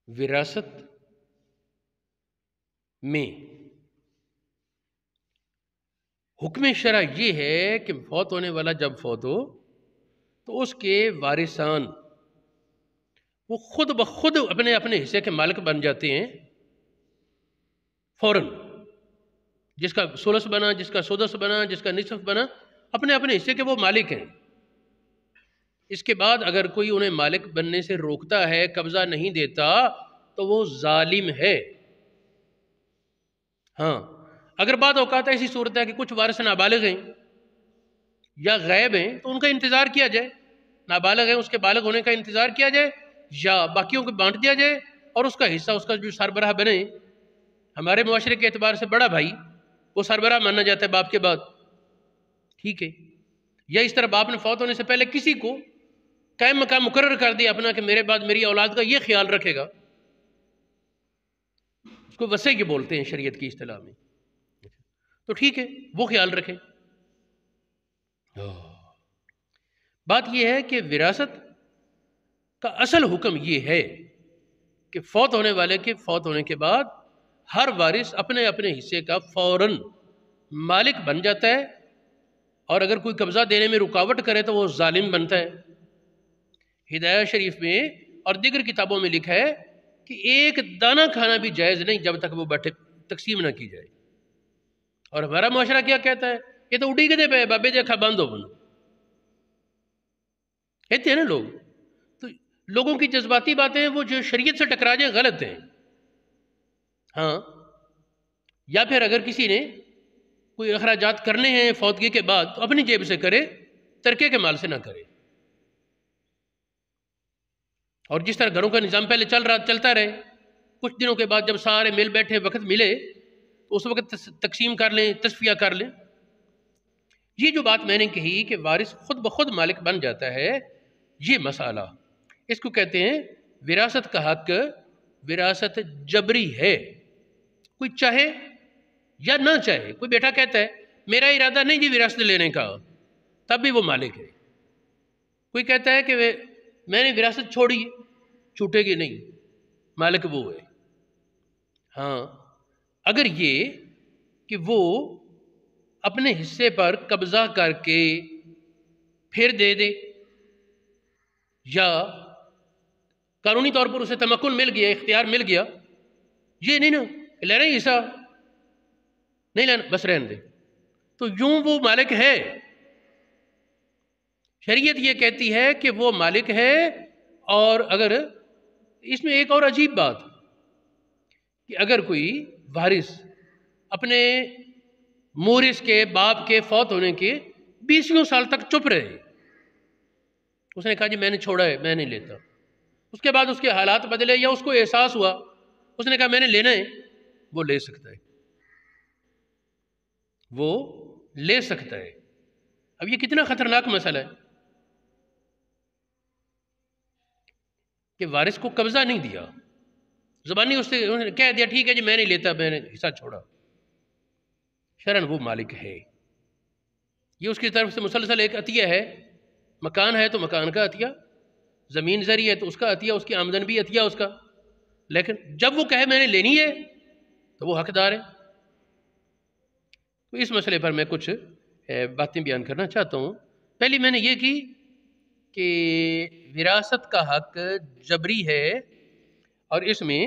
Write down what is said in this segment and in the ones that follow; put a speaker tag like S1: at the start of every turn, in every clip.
S1: وراثت میں حکم شرع یہ ہے کہ فوت ہونے والا جب فوت ہو تو اس کے وارثان وہ خود بخود اپنے اپنے حصے کے مالک بن جاتے ہیں فوراً. جس کا ثلث بنا، جس کا سدس بنا، جس کا نصف بنا، اپنے اپنے حصے کے وہ مالک ہیں. اس کے بعد اگر کوئی انہیں مالک بننے سے روکتا ہے، قبضہ نہیں دیتا، تو وہ ظالم ہے. ہاں اگر بعض اوقات ایسی صورت ہے کہ کچھ وارث نابالغ ہیں یا غائب ہیں تو ان کا انتظار کیا جائے. نابالغ ہیں، اس کے بالغ ہونے کا انتظار کیا جائے، یا باقیوں کو بانٹ دیا جائے اور اس کا حصہ اس کا جو سربراہ بنے. ہمارے معاشرے کے اعتبار سے بڑا بھائی وہ سربراہ مانا جاتا ہے باپ کے بعد، ٹھیک ہے. یا اس طرح باپ نے فوت ہونے سے پہلے کسی کو قائم مقام مقرر کر دیا اپنا کہ میرے بعد میری اولاد کا یہ خیال رکھے گا، اس کو وصی بولتے ہیں شریعت کی اصطلاح میں. تو ٹھیک ہے، وہ خیال رکھے. بات یہ ہے کہ وراثت کا اصل حکم یہ ہے کہ فوت ہونے والے کے فوت ہونے کے بعد ہر وارث اپنے اپنے حصے کا فوراً مالک بن جاتا ہے، اور اگر کوئی قبضہ دینے میں رکاوٹ کرے تو وہ ظالم بنتا ہے. ہدایہ شریف میں اور دیگر کتابوں میں لکھا ہے کہ ایک دانہ کھانا بھی جائز نہیں جب تک وہ بیٹھے تقسیم نہ کی جائے. اور ہمارا معاشرہ کیا کہتا ہے؟ یہ تو اڈی گدے پہ بابے جا کھا باندھو بنو، کہتے ہیں نا لوگ. تو لوگوں کی جذباتی باتیں وہ جو شریعت سے ٹکرا جائیں غلط ہیں. ہاں یا پھر اگر کسی نے کوئی اخراجات کرنے ہیں فوتگی کے بعد تو اپنی جیب سے کرے، ترکے کے مال سے نہ کرے. اور جس طرح گھروں کا نظام پہلے چلتا رہے، کچھ دنوں کے بعد جب سارے مل بیٹھے وقت ملے تو اس وقت تقسیم کر لیں، تصفیہ کر لیں. یہ جو بات میں نے کہی کہ وارث خود بخود مالک بن جاتا ہے، یہ مسئلہ اس کو کہتے ہیں وراثت کا حق وراثت جبری ہے. کوئی چاہے یا نہ چاہے، کوئی بیٹا کہتا ہے میرا ارادہ نہیں جی وراثت لینے کا، تب بھی وہ مالک ہے. کوئی کہتا ہے کہ میں نے وراثت چھوڑی، چھوٹے گی نہیں، مالک وہ ہے. ہاں اگر یہ کہ وہ اپنے حصے پر قبضہ کر کے پھر دے دے، یا قانونی طور پر اسے تمکن مل گیا، اختیار مل گیا، یہ نہیں نا لینا ہی حصہ نہیں لینا بس رہنے دے، تو یوں وہ مالک ہے. شریعت یہ کہتی ہے کہ وہ مالک ہے. اور اگر اس میں ایک اور عجیب بات کہ اگر کوئی وارث اپنے مورث کے باپ کے فوت ہونے کے 20 سال تک چپ رہے، اس نے کہا جی میں نے چھوڑا ہے، میں نہیں لیتا، اس کے بعد اس کے حالات بدلے یا اس کو احساس ہوا، اس نے کہا میں نے لینا ہے، وہ لے سکتا ہے، وہ لے سکتا ہے. اب یہ کتنا خطرناک مسئلہ ہے کہ وارث کو قبضہ نہیں دیا، زبانی اس نے کہہ دیا ٹھیک ہے جی میں نہیں لیتا، میں نے حصہ چھوڑا، شرعاً وہ مالک ہے. یہ اس کی طرف سے مسلسل ایک عطیہ ہے. مکان ہے تو مکان کا عطیہ، زمین زرعی ہے تو اس کا عطیہ، اس کی آمدن بھی عطیہ اس کا. لیکن جب وہ کہے میں نے لینی ہے تو وہ حقدار ہے. تو اس مسئلے پر میں کچھ باتیں بیان کرنا چاہتا ہوں. پہلی میں نے یہ کی کہ وراثت کا حق جبری ہے، اور اس میں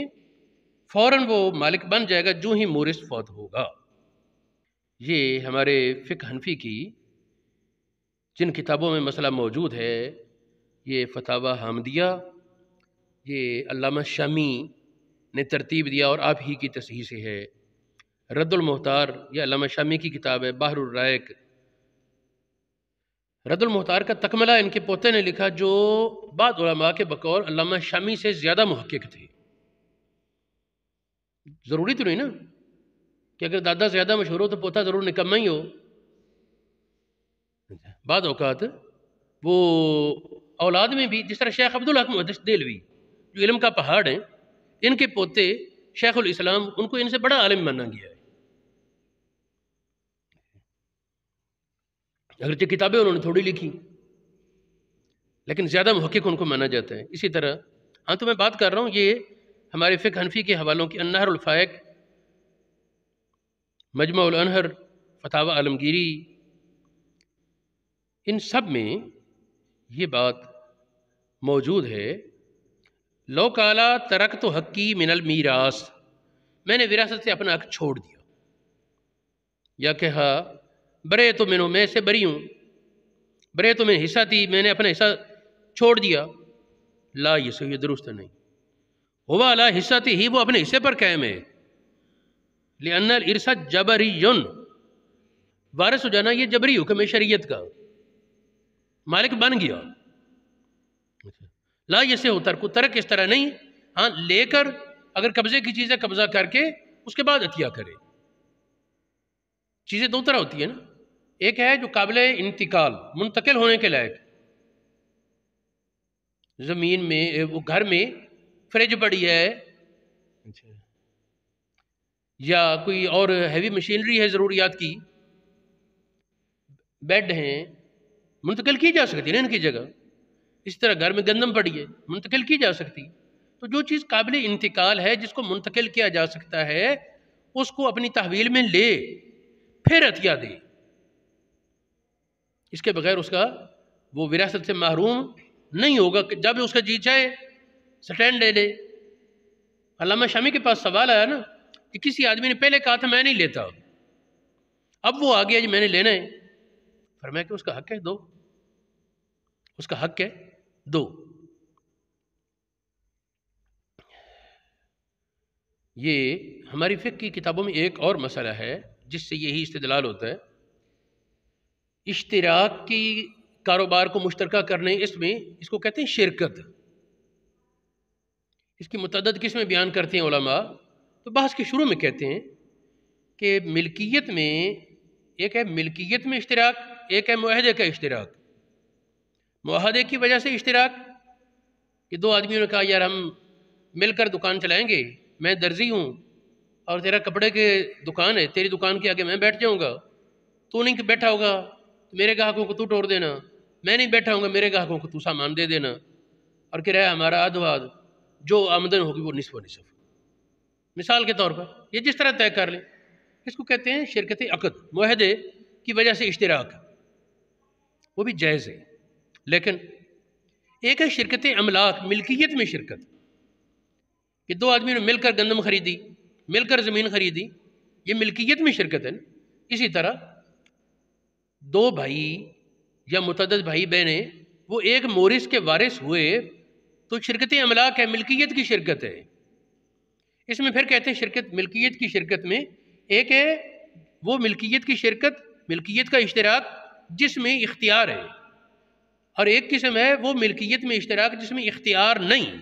S1: فوراً وہ مالک بن جائے گا جو ہی مورث فوت ہوگا. یہ ہمارے فقہ حنفی کی جن کتابوں میں مسئلہ موجود ہے، یہ فتاوی حامدیہ، یہ علامہ شامی نے ترتیب دیا اور آپ ہی کی تصحیح سے ہے. رد المحتار یہ علامہ شامی کی کتاب ہے. بحر الرائق، رد المحتار کا تکملہ ان کے پوتے نے لکھا جو بعض علماء کے بقول علامہ شامی سے زیادہ محقق تھے. ضروری تو نہیں نا کہ اگر دادا زیادہ مشہور ہو تو پوتا ضرور نکمہ ہی ہو. بعض اوقات وہ اولاد میں بھی، جس طرح شیخ عبدالحق محدث دہلوی جو علم کا پہاڑ ہیں، ان کے پوتے شیخ الاسلام، ان کو ان سے بڑا عالم مانا گیا ہے. اگرچہ کتابیں انہوں نے تھوڑی لکھی لیکن زیادہ محقق ان کو مانا جاتا ہے. اسی طرح ہاں تو میں بات کر رہا ہوں یہ ہمارے فقہ حنفی کے حوالوں کی النہر الفائق، مجمع الانہر، فتاوی عالمگیری، ان سب میں یہ بات موجود ہے، لو کالا ترکت حقی من المیراث، میں نے وراثت سے اپنا حق چھوڑ دیا، یا کہا برے تو منو، میں سے بری ہوں، برے تو میں حصہ تھی، میں نے اپنا حصہ چھوڑ دیا، لا یہ درست نہیں، ہوا لا حصہ تھی ہی، وہ اپنے حصے پر قائم ہے، لأن الارث جبری، وارث ہو جانا یہ جبری حکم ہے شریعت کا، مالک بن گیا، لا یہ سے ہو ترک، ترک اس طرح نہیں، ہاں لے کر اگر قبضے کی چیزیں قبضہ کر کے اس کے بعد عطیہ کرے۔ چیزیں دو طرح ہوتی ہیں نا، ایک ہے جو قابل انتقال، منتقل ہونے کے لائق، زمین میں، وہ گھر میں فریج پڑی ہے یا کوئی اور ہیوی مشینری ہے ضروریات کی، بیڈ ہیں، منتقل کی جا سکتی ہے نا ان کی جگہ، اس طرح گھر میں گندم پڑی ہے، منتقل کی جا سکتی، تو جو چیز قابل انتقال ہے جس کو منتقل کیا جا سکتا ہے اس کو اپنی تحویل میں لے پھر عطیہ دے، اس کے بغیر اس کا وہ وراثت سے محروم نہیں ہوگا، جب اس کا جی چاہے سٹینڈ لے لے۔ علامہ شامی کے پاس سوال آیا نا کہ کسی آدمی نے پہلے کہا تھا میں نہیں لیتا، اب وہ آ گیا جی میں نے لینا ہے، فرمایا کہ اس کا حق ہے دو، اس کا حق ہے دو۔ یہ ہماری فقہ کی کتابوں میں ایک اور مسئلہ ہے جس سے یہی استدلال ہوتا ہے، اشتراک کی کاروبار کو مشترکہ کرنے، اس کو کہتے ہیں شرکت، اس کی متعدد قسمیں بیان کرتے ہیں علماء، تو بحث کے شروع میں کہتے ہیں کہ ملکیت میں ایک ہے ملکیت میں اشتراک، ایک ہے معاہدے کا اشتراک۔ معاہدے کی وجہ سے اشتراک کہ دو آدمیوں نے کہا یار ہم مل کر دکان چلائیں گے، میں درزی ہوں اور تیرا کپڑے کے دکان ہے، تیری دکان کے آگے میں بیٹھ جاؤں گا، تو نہیں بیٹھا ہوگا تو میرے گاہکوں کو تو توڑ دینا، میں نہیں بیٹھا ہوں گا میرے گاہکوں کو تو سامان دے دینا، اور کرایہ ہمارا آدھ آدھ، جو آمدن ہوگی وہ نصف و نصف، مثال کے طور پر یہ جس طرح طے کر لیں، اس کو کہتے ہیں شرکت عقد، معاہدے کی وجہ سے اشتراک، وہ بھی جائز ہے۔ لیکن ایک ہے شرکت املاک، ملکیت میں شرکت، کہ دو آدمی نے مل کر گندم خریدی، مل کر زمین خریدی، یہ ملکیت میں شرکت ہے نا۔ اسی طرح دو بھائی یا متعدد بھائی بہنیں وہ ایک مورث کے وارث ہوئے تو شرکت املاک ہے، ملکیت کی شرکت ہے۔ اس میں پھر کہتے ہیں شرکت، ملکیت کی شرکت میں ایک ہے وہ ملکیت کی شرکت، ملکیت کا اشتراک جس میں اختیار ہے، اور ایک قسم ہے وہ ملکیت میں اشتراک جس میں اختیار نہیں،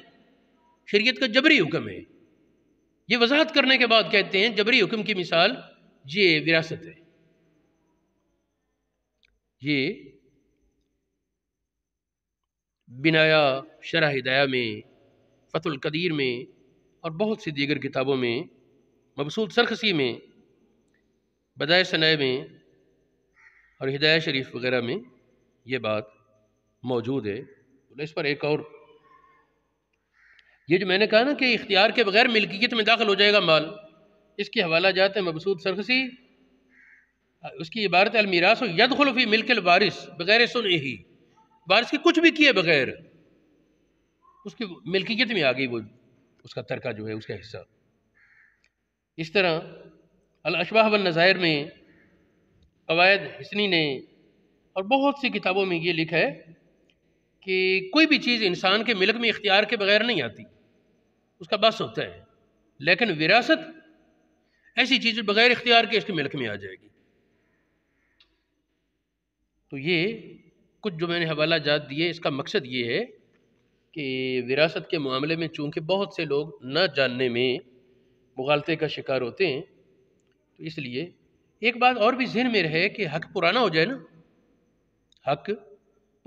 S1: شریعت کا جبری حکم ہے۔ یہ وضاحت کرنے کے بعد کہتے ہیں جبری حکم کی مثال یہ وراثت ہے۔ یہ بنایا شرح ہدایہ میں، فتح القدیر میں اور بہت سی دیگر کتابوں میں، مبسوط سرخسی میں، بدائع ثنائے میں اور ہدایہ شریف وغیرہ میں یہ بات موجود ہے۔ اس پر ایک اور، یہ جو میں نے کہا نا کہ اختیار کے بغیر ملکیت میں داخل ہو جائے گا مال، اس کی حوالہ جات ہے مبسوط سرخسی، اس کی عبارت المیراث یدخل فی ملک الوارث بغیر سنعہ، وارث کی کچھ بھی کیے بغیر اس کی ملکیت میں آ گئی وہ اس کا ترکہ جو ہے اس کا حصہ۔ اس طرح الاشباح والنظائر میں، قواعد حسنی نے اور بہت سی کتابوں میں یہ لکھا ہے کہ کوئی بھی چیز انسان کے ملک میں اختیار کے بغیر نہیں آتی، اس کا بس ہوتا ہے، لیکن وراثت ایسی چیز بغیر اختیار کے اس کے ملک میں آ جائے گی۔ تو یہ کچھ جو میں نے حوالہ جات دیے، اس کا مقصد یہ ہے کہ وراثت کے معاملے میں چونکہ بہت سے لوگ نہ جاننے میں مغالطے کا شکار ہوتے ہیں، تو اس لیے ایک بات اور بھی ذہن میں رہے کہ حق پرانا ہو جائے نا، حق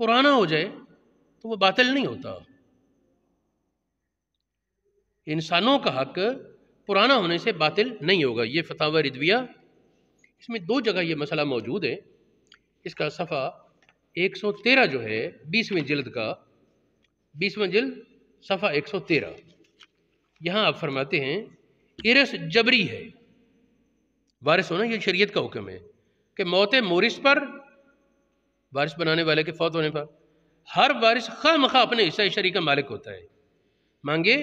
S1: پرانا ہو جائے تو وہ باطل نہیں ہوتا۔ انسانوں کا حق پرانا ہونے سے باطل نہیں ہوگا۔ یہ فتاوی رضویہ، اس میں دو جگہ یہ مسئلہ موجود ہے۔ اس کا صفحہ 113 جو ہے 20ویں جلد کا، 20واں جلد صفحہ 113، یہاں آپ فرماتے ہیں ارث جبری ہے، وارث ہونا یہ شریعت کا حکم ہے کہ موت مورث پر، وارث بنانے والے کے فوت ہونے پر، ہر وارث خواہ مخواہ اپنے حصہ شرعی کا مالک ہوتا ہے، مانگے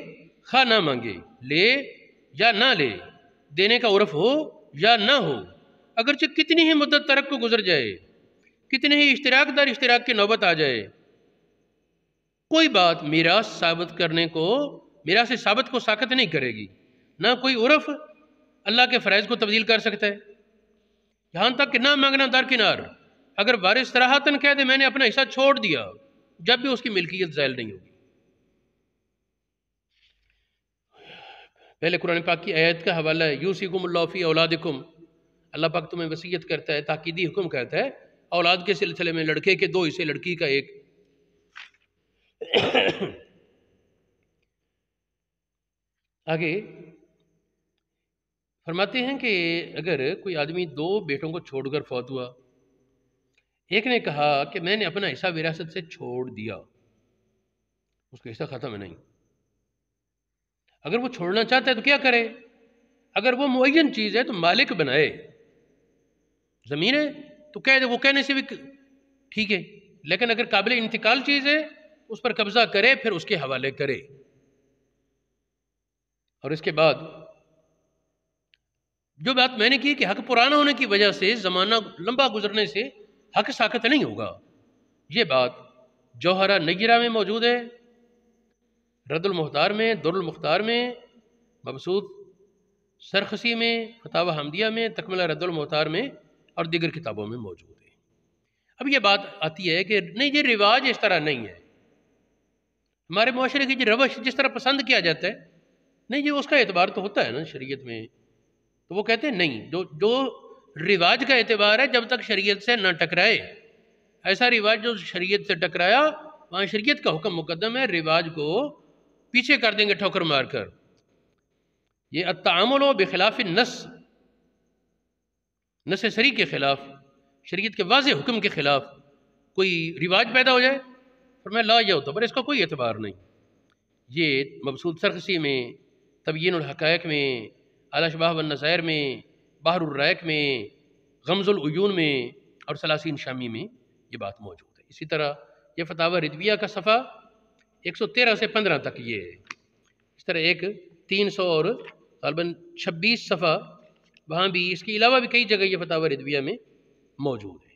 S1: خواہ نہ مانگے، لے یا نہ لے، دینے کا عرف ہو یا نہ ہو، اگرچہ کتنی ہی مدت ترک کو گزر جائے، کتنے ہی اشتراک در اشتراک کی نوبت آ جائے، کوئی بات میراث ثابت کرنے کو، میراث ثابت کو ساقط نہیں کرے گی، نہ کوئی عرف اللہ کے فرائض کو تبدیل کر سکتا ہے، یہاں تک کہ نہ مانگنا درکنار، اگر وارث صراحتاً کہہ دے میں نے اپنا حصہ چھوڑ دیا، جب بھی اس کی ملکیت زائل نہیں ہوگی۔ پہلے قرآن پاک کی آیت کا حوالہ ہے یوصیکم اللہ فی اولادکم، اللہ پاک تمہیں وصیت کرتا ہے، تاکیدی حکم کرتا ہے اولاد کے سلسلے میں، لڑکے کے 2 حصے، لڑکی کا 1۔ آگے فرماتے ہیں کہ اگر کوئی آدمی 2 بیٹوں کو چھوڑ کر فوت ہوا، ایک نے کہا کہ میں نے اپنا حصہ وراثت سے چھوڑ دیا، اس کا حصہ ختم ہے نہیں، اگر وہ چھوڑنا چاہتا ہے تو کیا کرے؟ اگر وہ معین چیز ہے تو مالک بنائے، زمین ہے تو کہہ دے، وہ کہنے سے بھی ٹھیک ہے، لیکن اگر قابل انتقال چیز ہے اس پر قبضہ کرے، پھر اس کے حوالے کرے، اور اس کے بعد جو بات میں نے کی کہ حق پرانا ہونے کی وجہ سے، زمانہ لمبا گزرنے سے حق ساقط نہیں ہوگا، یہ بات جوہرہ نیرہ میں موجود ہے، رد المختار میں، در المختار میں، مبسوط سرخسی میں، فتاوی حمدیہ میں، تکملہ رد المختار میں اور دیگر کتابوں میں موجود ہے۔ اب یہ بات آتی ہے کہ نہیں یہ رواج اس طرح نہیں ہے، ہمارے معاشرے کی جو روش جس طرح پسند کیا جاتا ہے، نہیں یہ اس کا اعتبار تو ہوتا ہے نا شریعت میں، تو وہ کہتے ہیں نہیں، جو رواج کا اعتبار ہے جب تک شریعت سے نہ ٹکرائے، ایسا رواج جو شریعت سے ٹکرایا وہاں شریعت کا حکم مقدم ہے، رواج کو پیچھے کر دیں گے ٹھوکر مار کر۔ یہ التعامل بخلاف النص، نص صریح کے خلاف، شریعت کے واضح حکم کے خلاف کوئی رواج پیدا ہو جائے، فرمایا لا یعتبر، اس کا کوئی اعتبار نہیں۔ یہ مبسوط سرخسی میں، تبیین الحقائق میں، الاشباح والنظائر میں، بحر الرائق میں، غمز العیون میں اور ثلاثین شامی میں یہ بات موجود ہے۔ اسی طرح یہ فتاوی رضویہ کا صفحہ 113 سے 15 تک یہ ہے، اس طرح ایک 300 اور غالباً 26 صفحہ وہاں بھی، اس کے علاوہ بھی کئی جگہ یہ فتاوی رضویہ میں موجود ہے۔